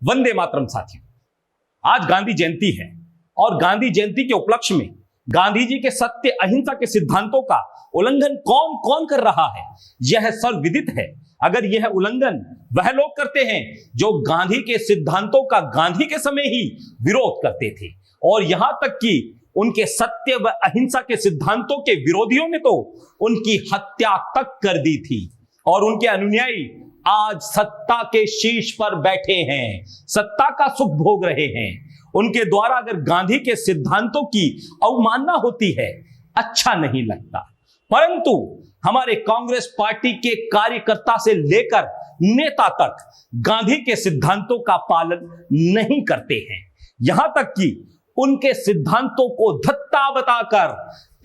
वंदे मातरम साथियों, आज गांधी जयंती है और गांधी जयंती के उपलक्ष्य में गांधी जी के सत्य अहिंसा के सिद्धांतों का उल्लंघन कौन कौन कर रहा है, यह सर्वविदित है। अगर यह उल्लंघन वह लोग करते हैं जो गांधी के सिद्धांतों का गांधी के समय ही विरोध करते थे, और यहां तक कि उनके सत्य व अहिंसा के सिद्धांतों के विरोधियों ने तो उनकी हत्या तक कर दी थी, और उनके अनुयायी आज सत्ता के शीर्ष पर बैठे हैं, सत्ता का सुख भोग रहे हैं। उनके द्वारा अगर गांधी के सिद्धांतों की अवमानना होती है, अच्छा नहीं लगता, परंतु हमारे कांग्रेस पार्टी के कार्यकर्ता से लेकर नेता तक गांधी के सिद्धांतों का पालन नहीं करते हैं। यहां तक कि उनके सिद्धांतों को धत्ता बताकर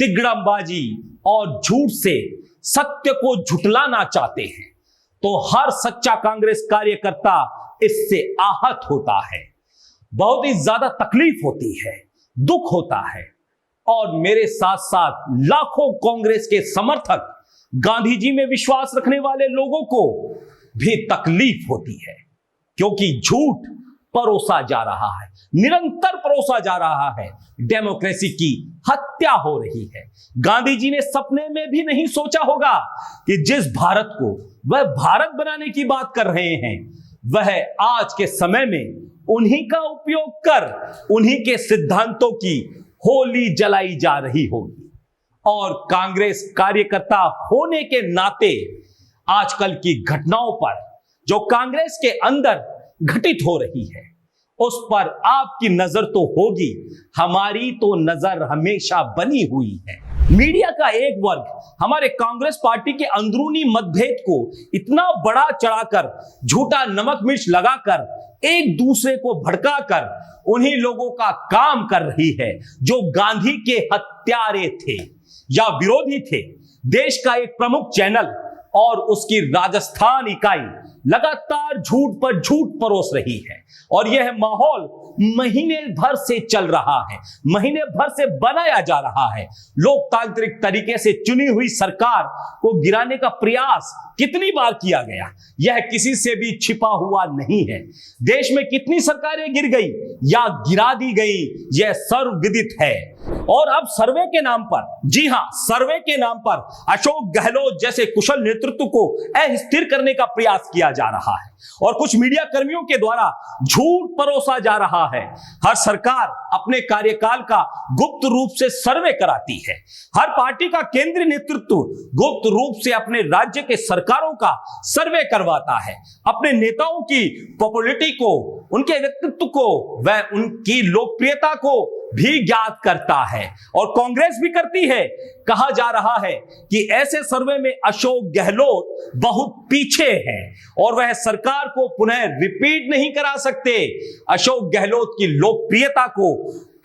तिगड़मबाजी और झूठ से सत्य को झुटलाना चाहते हैं, तो हर सच्चा कांग्रेस कार्यकर्ता इससे आहत होता है। बहुत ही ज्यादा तकलीफ होती है, दुख होता है, और मेरे साथ साथ लाखों कांग्रेस के समर्थक गांधी जी में विश्वास रखने वाले लोगों को भी तकलीफ होती है, क्योंकि झूठ परोसा जा रहा है, निरंतर परोसा जा रहा है। डेमोक्रेसी की हत्या हो रही है। गांधी जी ने सपने में भी नहीं सोचा होगा कि जिस भारत को वह भारत बनाने की बात कर रहे हैं, वह आज के समय में उन्हीं का उपयोग कर उन्हीं के सिद्धांतों की होली जलाई जा रही होगी। और कांग्रेस कार्यकर्ता होने के नाते आजकल की घटनाओं पर जो कांग्रेस के अंदर घटित हो रही है, उस पर आपकी नजर तो होगी, हमारी तो नजर हमेशा बनी हुई है। मीडिया का एक वर्ग हमारे कांग्रेस पार्टी के अंदरूनी मतभेद को इतना बड़ा चढ़ाकर झूठा नमक मिर्च लगाकर एक दूसरे को भड़काकर उन्हीं लोगों का काम कर रही है जो गांधी के हत्यारे थे या विरोधी थे। देश का एक प्रमुख चैनल और उसकी राजस्थान इकाई लगातार झूठ पर झूठ परोस रही है, और यह माहौल महीने भर से चल रहा है, महीने भर से बनाया जा रहा है। लोकतांत्रिक तरीके से चुनी हुई सरकार को गिराने का प्रयास कितनी बार किया गया, यह किसी से भी छिपा हुआ नहीं है। देश में कितनी सरकारें गिर गई या गिरा दी गई, यह सर्वविदित है। और अब सर्वे के नाम पर, जी हां, सर्वे के नाम पर अशोक गहलोत जैसे कुशल नेतृत्व को अस्थिर करने का प्रयास किया जा रहा है, और कुछ मीडिया कर्मियों के द्वारा झूठ परोसा जा रहा है। हर सरकार अपने कार्यकाल का गुप्त रूप से सर्वे कराती है। हर पार्टी का केंद्रीय नेतृत्व गुप्त रूप से अपने राज्य के सरकारों का सर्वे करवाता है, अपने नेताओं की पॉपुलैरिटी को, उनके व्यक्तित्व को, वह उनकी लोकप्रियता को भी ज्ञात करता है, और कांग्रेस भी करती है। कहा जा रहा है कि ऐसे सर्वे में अशोक गहलोत बहुत पीछे हैं और वह सरकार को पुनः रिपीट नहीं करा सकते। अशोक गहलोत की लोकप्रियता को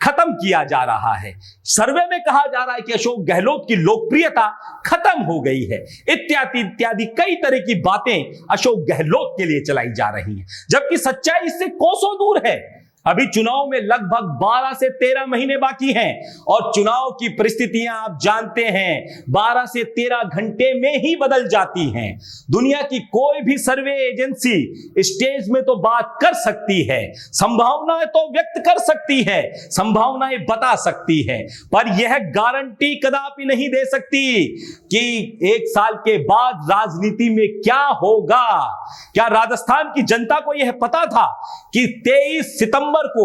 खत्म किया जा रहा है। सर्वे में कहा जा रहा है कि अशोक गहलोत की लोकप्रियता खत्म हो गई है, इत्यादि इत्यादि कई तरह की बातें अशोक गहलोत के लिए चलाई जा रही हैं, जबकि सच्चाई इससे कोसों दूर है। अभी चुनाव में लगभग 12 से 13 महीने बाकी हैं, और चुनाव की परिस्थितियां आप जानते हैं 12 से 13 घंटे में ही बदल जाती हैं। दुनिया की कोई भी सर्वे एजेंसी स्टेज में तो बात कर सकती है, संभावनाएं तो व्यक्त कर सकती है, संभावनाएं बता सकती है, पर यह गारंटी कदापि नहीं दे सकती कि एक साल के बाद राजनीति में क्या होगा। क्या राजस्थान की जनता को यह पता था कि 23 सितंबर को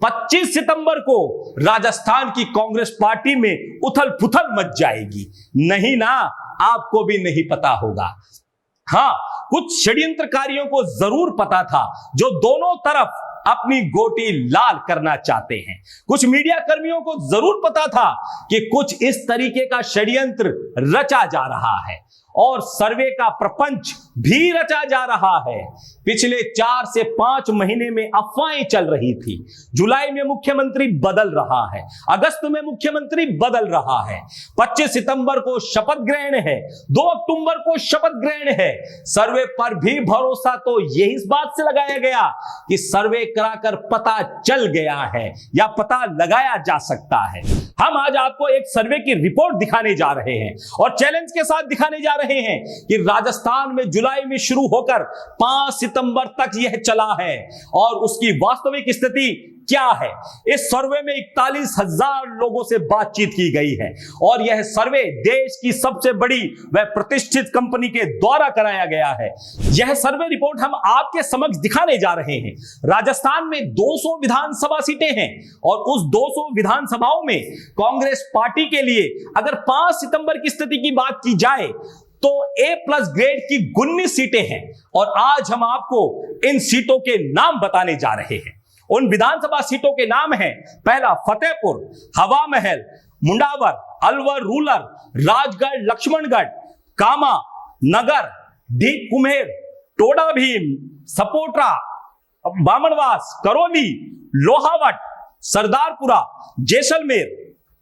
25 सितंबर को राजस्थान की कांग्रेस पार्टी में उथल पुथल मच जाएगी? नहीं ना, आपको भी नहीं पता होगा। हां, कुछ षड्यंत्रकारियों को जरूर पता था जो दोनों तरफ अपनी गोटी लाल करना चाहते हैं। कुछ मीडिया कर्मियों को जरूर पता था कि कुछ इस तरीके का षड्यंत्र रचा जा रहा है, और सर्वे का प्रपंच भी रचा जा रहा है। पिछले 4 से 5 महीने में अफवाहें चल रही थी। जुलाई में मुख्यमंत्री बदल रहा है, अगस्त में मुख्यमंत्री बदल रहा है, 25 सितंबर को शपथ ग्रहण है, 2 अक्टूबर को शपथ ग्रहण है। सर्वे पर भी भरोसा तो यही इस बात से लगाया गया कि सर्वे कराकर पता चल गया है या पता लगाया जा सकता है। हम आज आपको एक सर्वे की रिपोर्ट दिखाने जा रहे हैं और चैलेंज के साथ दिखाने जा रहे हैं कि राजस्थान में जुलाई में शुरू होकर 5 सितंबर तक यह चला है और उसकी वास्तविक स्थिति क्या है। इस सर्वे में 41,000 लोगों से बातचीत की गई है और यह सर्वे देश की सबसे बड़ी व प्रतिष्ठित कंपनी के द्वारा कराया गया है। यह सर्वे रिपोर्ट हम आपके समक्ष दिखाने जा रहे हैं। राजस्थान में 200 विधानसभा सीटें हैं और उस 200 विधानसभाओं में कांग्रेस पार्टी के लिए अगर 5 सितंबर की स्थिति की बात की जाए तो A+ ग्रेड की 19 सीटें हैं और आज हम आपको इन सीटों के नाम बताने जा रहे हैं। उन विधानसभा सीटों के नाम हैं, पहला फतेहपुर, हवा महल, मुंडावर, अलवर रूरल, राजगढ़, लक्ष्मणगढ़, कामा, नगर, ढीक कुम्हेर, टोडा भीम, सपोट्रा, बामनवास, करौली, लोहावट, सरदारपुरा, जैसलमेर,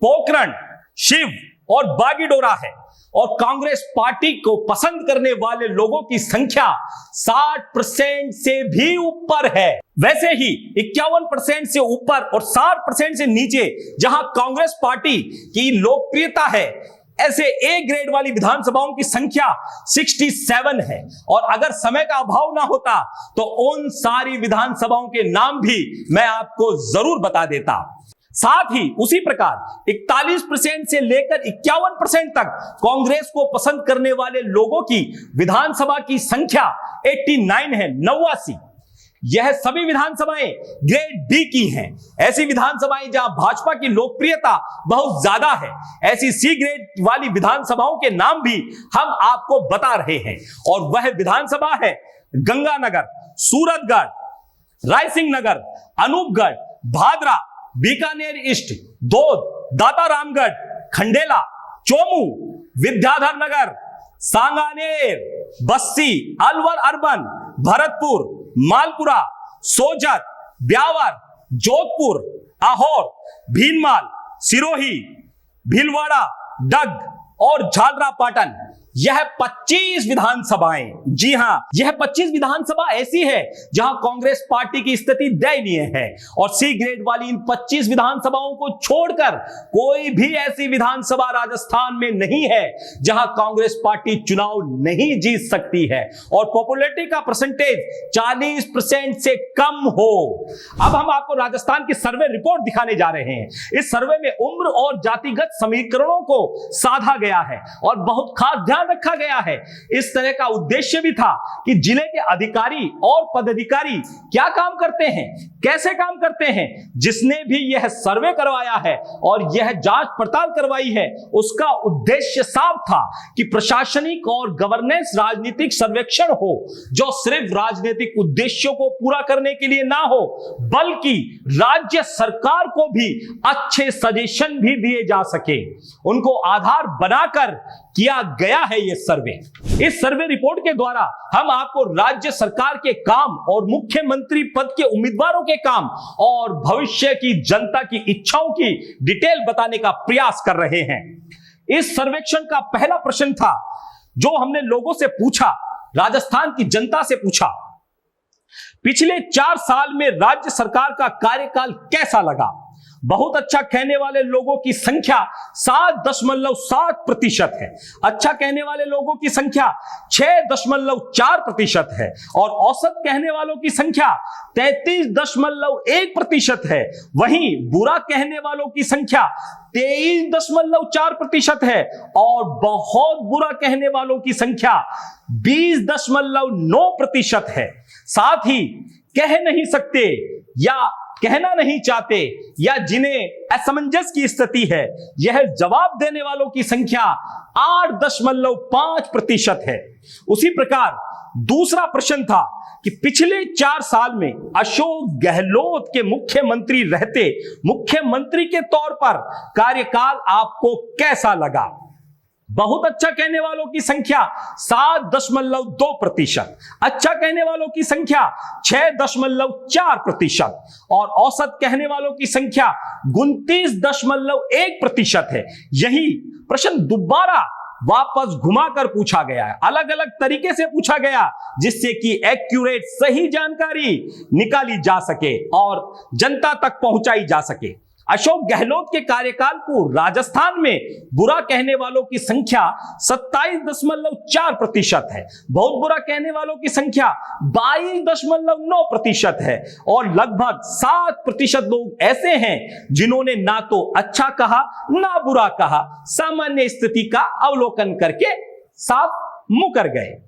पोखरण, शिव और बागीडोरा है। और कांग्रेस पार्टी को पसंद करने वाले लोगों की संख्या 60% से भी ऊपर है। वैसे ही 51% से ऊपर और 60% से नीचे जहां कांग्रेस पार्टी की लोकप्रियता है, ऐसे A ग्रेड वाली विधानसभाओं की संख्या 67 है। और अगर समय का अभाव ना होता तो उन सारी विधानसभाओं के नाम भी मैं आपको जरूर बता देता। साथ ही उसी प्रकार 41% से लेकर 51% तक कांग्रेस को पसंद करने वाले लोगों की विधानसभा की संख्या 89 है, 89। यह सभी विधानसभाएं ग्रेड डी की हैं। ऐसी विधानसभाएं जहां भाजपा की लोकप्रियता बहुत ज्यादा है, ऐसी सी ग्रेड वाली विधानसभाओं के नाम भी हम आपको बता रहे हैं। और वह विधानसभा है गंगानगर, सूरतगढ़, रायसिंह नगर, अनूपगढ़, भादरा, बीकानेर ईस्ट, दोद, दाता रामगढ़, खंडेला, चोमू, विद्याधर नगर, सांगानेर, बस्सी, अलवर अर्बन, भरतपुर, मालपुरा, सोजत, ब्यावर, जोधपुर, आहोर, भीनमाल, सिरोही, भीलवाड़ा, डग और झालरापाटन। यह 25 विधानसभाएं, जी हां, यह 25 विधानसभा ऐसी है जहां कांग्रेस पार्टी की स्थिति दयनीय है। और सी ग्रेड वाली इन 25 विधानसभाओं को छोड़कर कोई भी ऐसी विधानसभा राजस्थान में नहीं है जहां कांग्रेस पार्टी चुनाव नहीं जीत सकती है और पॉपुलैरिटी का परसेंटेज 40% से कम हो। अब हम आपको राजस्थान की सर्वे रिपोर्ट दिखाने जा रहे हैं। इस सर्वे में उम्र और जातिगत समीकरणों को साधा गया है और बहुत खास ध्यान रखा गया है। इस तरह का उद्देश्य भी था कि जिले के अधिकारी और पदाधिकारी क्या काम करते हैं, कैसे काम करते हैं। जिसने भी यह सर्वे करवाया है और यह जांच पड़ताल करवाई है, उसका उद्देश्य साफ था कि प्रशासनिक और गवर्नेंस राजनीतिक सर्वेक्षण हो जो सिर्फ राजनीतिक उद्देश्यों को पूरा करने के लिए ना हो, बल्कि राज्य सरकार को भी अच्छे सजेशन भी दिए जा सके, उनको आधार बनाकर किया गया है ये सर्वे। इस सर्वे रिपोर्ट के द्वारा हम आपको राज्य सरकार के काम और मुख्यमंत्री पद के उम्मीदवारों के काम और भविष्य की जनता की इच्छाओं की डिटेल बताने का प्रयास कर रहे हैं। इस सर्वेक्षण का पहला प्रश्न था जो हमने लोगों से पूछा, राजस्थान की जनता से पूछा, पिछले 4 साल में राज्य सरकार का कार्यकाल कैसा लगा। बहुत अच्छा कहने वाले लोगों की संख्या 7.7% है। अच्छा कहने वाले लोगों की संख्या 6.4% है और औसत कहने वालों की संख्या 33.1% है। वहीं बुरा कहने वालों की संख्या 23.4% है और बहुत बुरा कहने वालों की संख्या 20.9% है। साथ ही कह नहीं सकते या कहना नहीं चाहते या जिन्हें असमंजस की स्थिति है, यह जवाब देने वालों की संख्या 8.5% है। उसी प्रकार दूसरा प्रश्न था कि पिछले 4 साल में अशोक गहलोत के मुख्यमंत्री रहते मुख्यमंत्री के तौर पर कार्यकाल आपको कैसा लगा। बहुत अच्छा कहने वालों की संख्या 7.2%, अच्छा कहने वालों की संख्या 6.4% और औसत कहने वालों की संख्या 29.1% है। यही प्रश्न दोबारा वापस घुमाकर पूछा गया है, अलग अलग तरीके से पूछा गया जिससे कि एक्यूरेट सही जानकारी निकाली जा सके और जनता तक पहुंचाई जा सके। अशोक गहलोत के कार्यकाल को राजस्थान में बुरा कहने वालों की संख्या 27.4% है, बहुत बुरा कहने वालों की संख्या 22.9% है और लगभग 7% लोग ऐसे हैं जिन्होंने ना तो अच्छा कहा ना बुरा कहा, सामान्य स्थिति का अवलोकन करके साफ मुकर गए।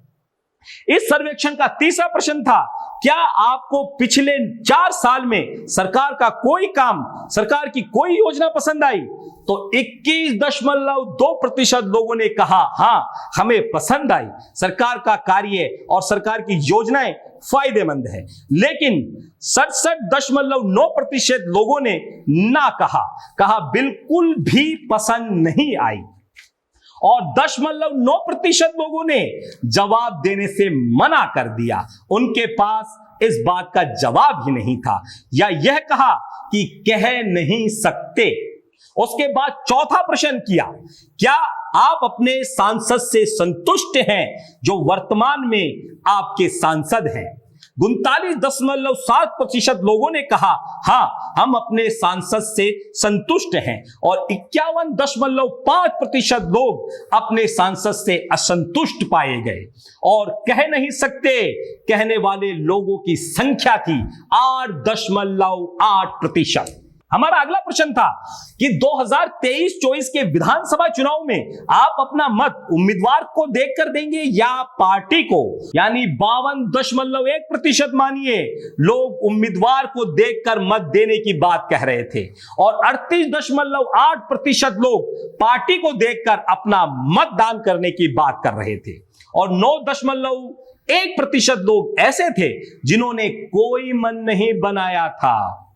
इस सर्वेक्षण का तीसरा प्रश्न था, क्या आपको पिछले 4 साल में सरकार का कोई काम, सरकार की कोई योजना पसंद आई? तो 21.2% लोगों ने कहा हां, हमें पसंद आई, सरकार का कार्य और सरकार की योजनाएं फायदेमंद है। लेकिन 67.9% लोगों ने ना कहा बिल्कुल भी पसंद नहीं आई और 10.9% लोगों ने जवाब देने से मना कर दिया, उनके पास इस बात का जवाब ही नहीं था या यह कहा कि कह नहीं सकते। उसके बाद चौथा प्रश्न किया, क्या आप अपने सांसद से संतुष्ट हैं जो वर्तमान में आपके सांसद हैं? 39.7% लोगों ने कहा हां, हम अपने सांसद से संतुष्ट हैं और 51.5% लोग अपने सांसद से असंतुष्ट पाए गए और कह नहीं सकते कहने वाले लोगों की संख्या थी 8.8%। हमारा अगला प्रश्न था कि 2023-24 के विधानसभा चुनाव में आप अपना मत उम्मीदवार को देखकर देंगे या पार्टी को? यानी 52.1% मानिए लोग उम्मीदवार को देखकर मत देने की बात कह रहे थे और 38.8% लोग पार्टी को देखकर अपना मतदान करने की बात कर रहे थे और 9.1% लोग ऐसे थे जिन्होंने कोई मन नहीं बनाया था।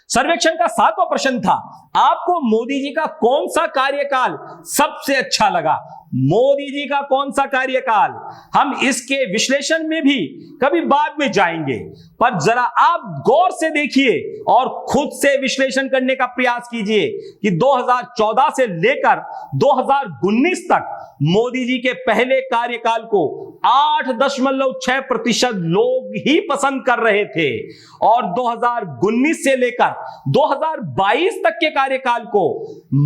सर्वेक्षण का 7वां प्रश्न था, आपको मोदी जी का कौन सा कार्यकाल सबसे अच्छा लगा? मोदी जी का कौन सा कार्यकाल? हम इसके विश्लेषण में भी कभी बाद में जाएंगे, पर जरा आप गौर से देखिए और खुद से विश्लेषण करने का प्रयास कीजिए कि 2014 से लेकर 2019 तक मोदी जी के पहले कार्यकाल को 8.6% लोग ही पसंद कर रहे थे और 2019 से लेकर 2022 तक के कार्यकाल को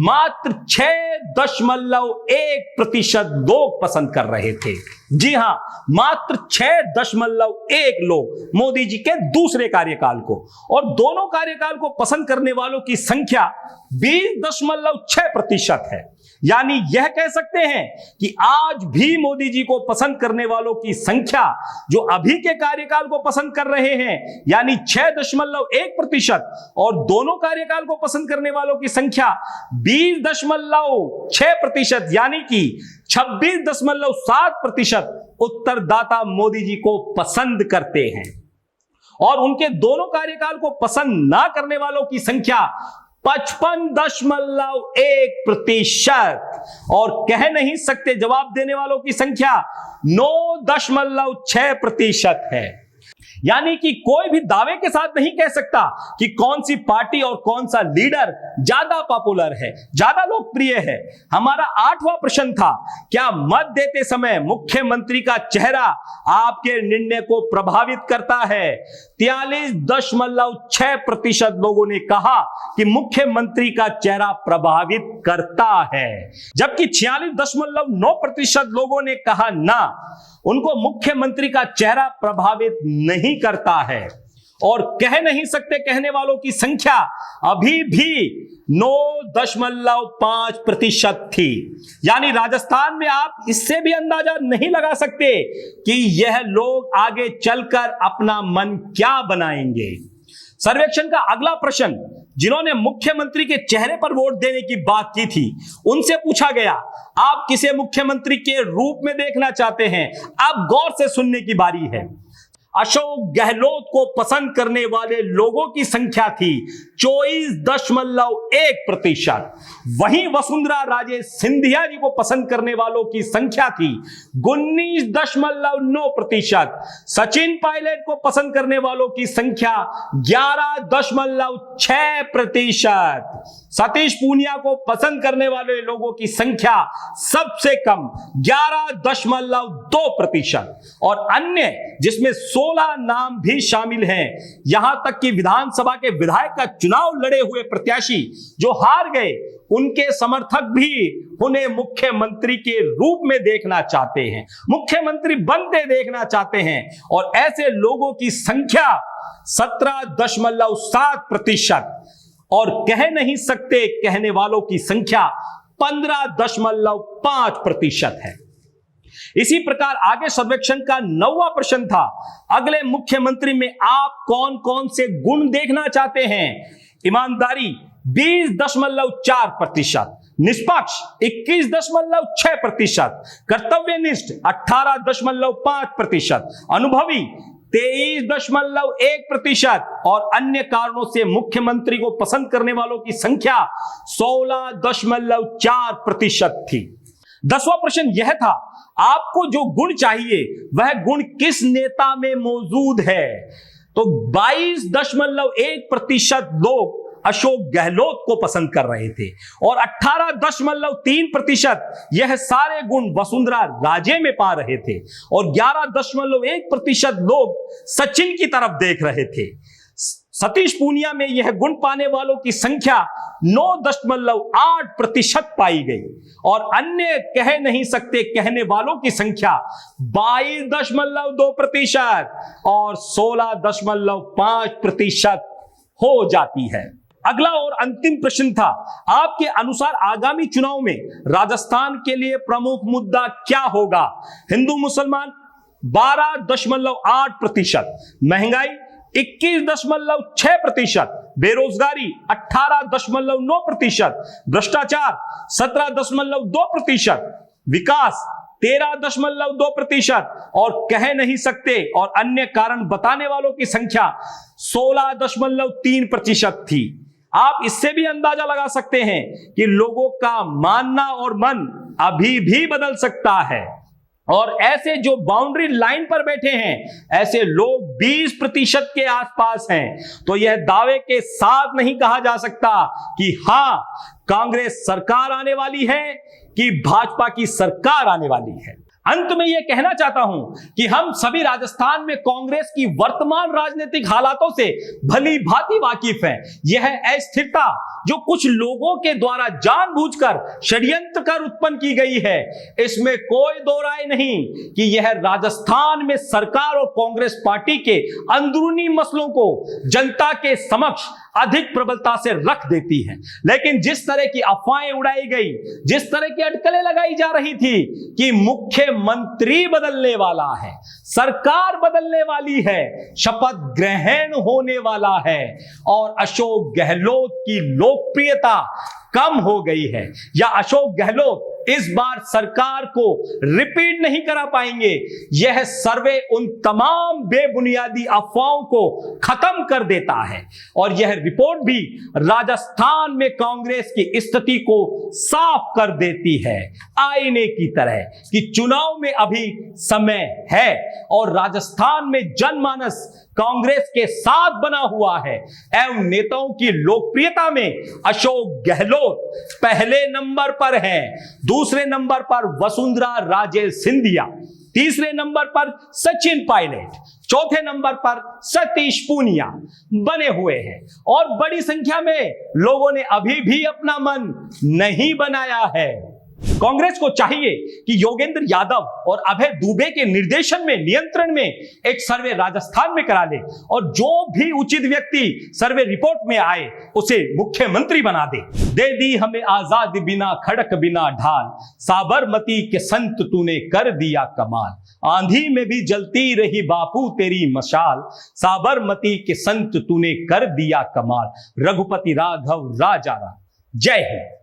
मात्र 6.1% लोग पसंद कर रहे थे। जी हां, मात्र 6.1 लोग मोदी जी के दूसरे कार्यकाल को, और दोनों कार्यकाल को पसंद करने वालों की संख्या 20.6% है। यानी यह कह सकते हैं कि आज भी मोदी जी को पसंद करने वालों की संख्या जो अभी के कार्यकाल को पसंद कर रहे हैं यानी 6.1% और दोनों कार्यकाल को पसंद करने वालों की संख्या 20.6% यानी कि 26.7% उत्तरदाता मोदी जी को पसंद करते हैं और उनके दोनों कार्यकाल को पसंद ना करने वालों की संख्या 55.1% और कह नहीं सकते जवाब देने वालों की संख्या 9.6% है। यानी कि कोई भी दावे के साथ नहीं कह सकता कि कौन सी पार्टी और कौन सा लीडर ज्यादा पॉपुलर है, ज्यादा लोकप्रिय है। हमारा 8वां प्रश्न था, क्या मत देते समय मुख्यमंत्री का चेहरा आपके निर्णय को प्रभावित करता है? 43.6% लोगों ने कहा कि मुख्यमंत्री का चेहरा प्रभावित करता है, जबकि 46.9% लोगों ने कहा ना, उनको मुख्यमंत्री का चेहरा प्रभावित नहीं करता है। और कह नहीं सकते कहने वालों की संख्या अभी भी 9.5% थी। यानी राजस्थान में आप इससे भी अंदाजा नहीं लगा सकते कि यह लोग आगे चलकर अपना मन क्या बनाएंगे। सर्वेक्षण का अगला प्रश्न, जिन्होंने मुख्यमंत्री के चेहरे पर वोट देने की बात की थी, उनसे पूछा गया आप किसे मुख्यमंत्री के रूप में देखना चाहते हैं? अब गौर से सुनने की बारी है। अशोक गहलोत को पसंद करने वाले लोगों की संख्या थी 24.1%। वहीं वसुंधरा राजे सिंधिया जी को पसंद करने वालों की संख्या थी 19.9%। सचिन पायलट को पसंद करने वालों की संख्या 11.6%। सतीश पूनिया को पसंद करने वाले लोगों की संख्या सबसे कम 11.2% और अन्य जिसमें 16 नाम भी शामिल हैं। यहां तक कि विधानसभा के विधायक का चुनाव लड़े हुए प्रत्याशी जो हार गए, उनके समर्थक भी उन्हें मुख्यमंत्री के रूप में देखना चाहते हैं, मुख्यमंत्री बनते देखना चाहते हैं। और ऐसे लोगों की संख्या 17.7% और कह नहीं सकते कहने वालों की संख्या 15.5% है। इसी प्रकार आगे सर्वेक्षण का 9वां प्रश्न था, अगले मुख्यमंत्री में आप कौन कौन से गुण देखना चाहते हैं? ईमानदारी 20.4%, निष्पक्ष 21.6%, कर्तव्यनिष्ठ 18.5%, अनुभवी 23.1% और अन्य कारणों से मुख्यमंत्री को पसंद करने वालों की संख्या 16.4% थी। 10वां प्रश्न यह था, आपको जो गुण चाहिए वह गुण किस नेता में मौजूद है? तो 22.1% लोग अशोक गहलोत को पसंद कर रहे थे और 18.3% यह सारे गुण वसुंधरा राजे में पा रहे थे और 11.1% लोग सचिन की तरफ देख रहे थे। सतीश पूनिया में यह गुण पाने वालों की संख्या 9.8% पाई गई और अन्य कह नहीं सकते कहने वालों की संख्या 22.2% और 16.5% हो जाती है। अगला और अंतिम प्रश्न था, आपके अनुसार आगामी चुनाव में राजस्थान के लिए प्रमुख मुद्दा क्या होगा? हिंदू मुसलमान 12.8%, महंगाई 21.6%, बेरोजगारी 18.9%, भ्रष्टाचार 17.2%, विकास 13.2% और कह नहीं सकते और अन्य कारण बताने वालों की संख्या 16.3% थी। आप इससे भी अंदाजा लगा सकते हैं कि लोगों का मानना और मन अभी भी बदल सकता है और ऐसे जो बाउंड्री लाइन पर बैठे हैं ऐसे लोग 20% के आसपास हैं। तो यह दावे के साथ नहीं कहा जा सकता कि हां कांग्रेस सरकार आने वाली है कि भाजपा की सरकार आने वाली है। अंत में यह कहना चाहता हूं कि हम सभी राजस्थान में कांग्रेस की वर्तमान राजनीतिक हालातों से भली भांति वाकिफ हैं। यह अस्थिरता जो कुछ लोगों के द्वारा जानबूझकर षड्यंत्र कर उत्पन्न की गई है, इसमें कोई दो राय नहीं कि यह राजस्थान में सरकार और कांग्रेस पार्टी के अंदरूनी मसलों को जनता के समक्ष अधिक प्रबलता से रख देती है। लेकिन जिस तरह की अफवाहें उड़ाई गई, जिस तरह की अटकलें लगाई जा रही थी कि मुख्यमंत्री बदलने वाला है, सरकार बदलने वाली है, शपथ ग्रहण होने वाला है और अशोक गहलोत की लोकप्रियता कम हो गई है या अशोक गहलोत इस बार सरकार को रिपीट नहीं करा पाएंगे, यह सर्वे उन तमाम बेबुनियादी अफवाहों को खत्म कर देता है। और यह रिपोर्ट भी राजस्थान में कांग्रेस की स्थिति को साफ कर देती है आईने की तरह कि चुनाव में अभी समय है और राजस्थान में जनमानस कांग्रेस के साथ बना हुआ है एवं नेताओं की लोकप्रियता में अशोक गहलोत पहले नंबर पर है, दूसरे नंबर पर वसुंधरा राजे सिंधिया, तीसरे नंबर पर सचिन पायलट, चौथे नंबर पर सतीश पूनिया बने हुए हैं और बड़ी संख्या में लोगों ने अभी भी अपना मन नहीं बनाया है। कांग्रेस को चाहिए कि योगेंद्र यादव और अभय दुबे के निर्देशन में, नियंत्रण में एक सर्वे राजस्थान में करा ले और जो भी उचित व्यक्ति सर्वे रिपोर्ट में आए उसे मुख्यमंत्री बना दे। दे दी हमें आजादी बिना खड़क बिना ढाल, साबरमती के संत तूने कर दिया कमाल, आंधी में भी जलती रही बापू तेरी मशाल, साबरमती के संत तूने कर दिया कमाल, रघुपति राघव राजा राम। जय हिंद।